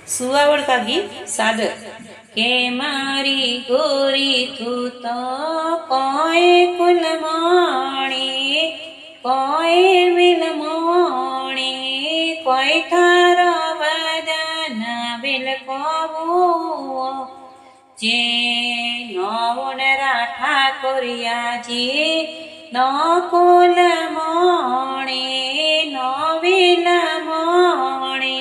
સુવાવડ ગીત સાદર કે મારી ગોરી તું તો કોઈ કુલમણી કોઈ વિલમણી કોઈ થારો વદન બિલકોવું જે નવન રાઠા કોરિયાજી ન કુલમણી ન વિલમણી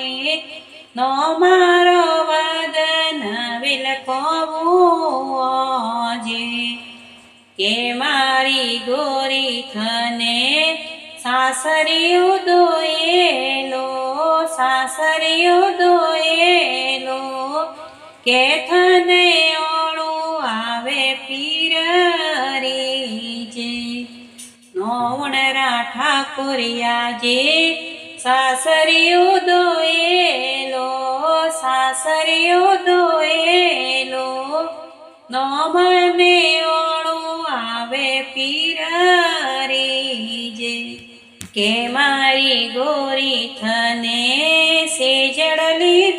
નો મારો વદન વિલકોવું જે કે મારી ગોરી થને સાસરિયું દોયેલો કે થને ઓળું આવે પીરી જે નોણ રાઠા કોરિયા જે સાસરિયું દોયેલો નો મને ઓળું આવે પીરી જે કે મારી ગોરી થને સેજડલી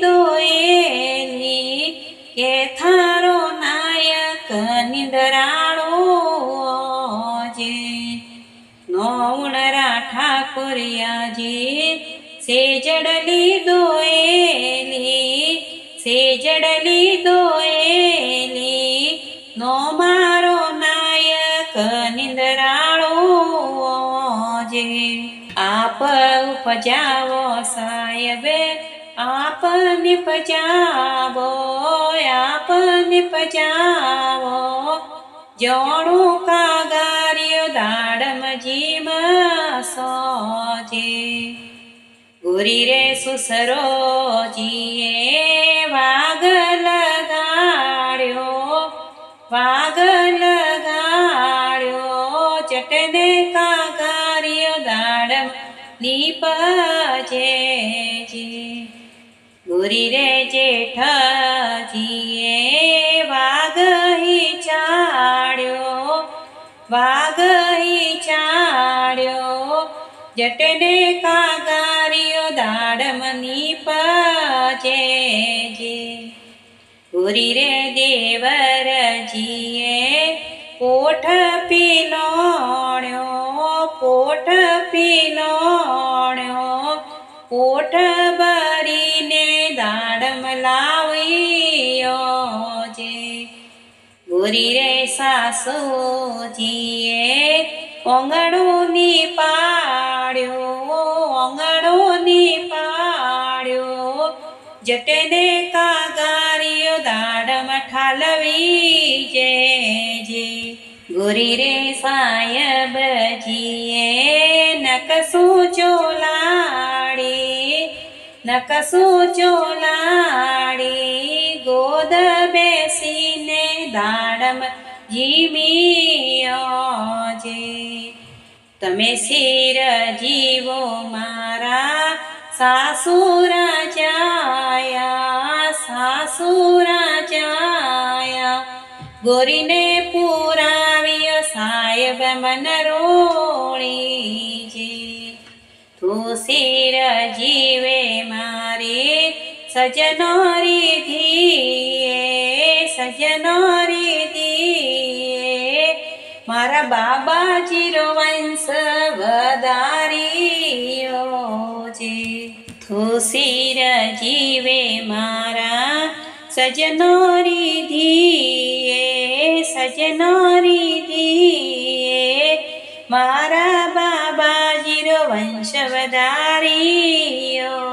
દોયેલી કે થારો નાયક નિંદરાળો જે નોણ રાઠા કોરિયા જે સેજડલી દોયેલી નો મારો નાયક નિંદરાળો જે આપ ઉપજાવો સાહેબ આપ નિપજાવો જોણું કાગાર્યો દાડમ જીમ સોજે ગોરી રે સુસરો જીએ વાગ લગાડ્યો ચટને કાગાર્યો દાડમ નીપજે ગોરી રે જેઠજીએ વાગહી ચાડ્યો જટને કાગાર્યો દાડમ નીપજે ગોરી રે દેવરજીએ પોઠ પીલોણ્યો પોઠ ભરીને દાડમ લાવ્યો જે ગોરી રે સાસુજીએ ઓંગણો પાડ્યો જટને કાગાર્યો દાડમ ઠાલવી જે ગોરી રે સાયબજીએ નકસું ચોલાડી ગોદ બેસીને દાડમ જીમ્યો જે તમે શિર જીવો મારા સાસુરા જાયા ગોરીને પુરાવ્યો સાહેબ મન રોળી જે તું શિર જીવે મારે સજનો રીધીએ મારા બાબાજીરો વંશ વધાર્યો જે તું શિર જીવે મારા સજનો રીધીએ મારા બાબાજીરો વંશ વધાર્યો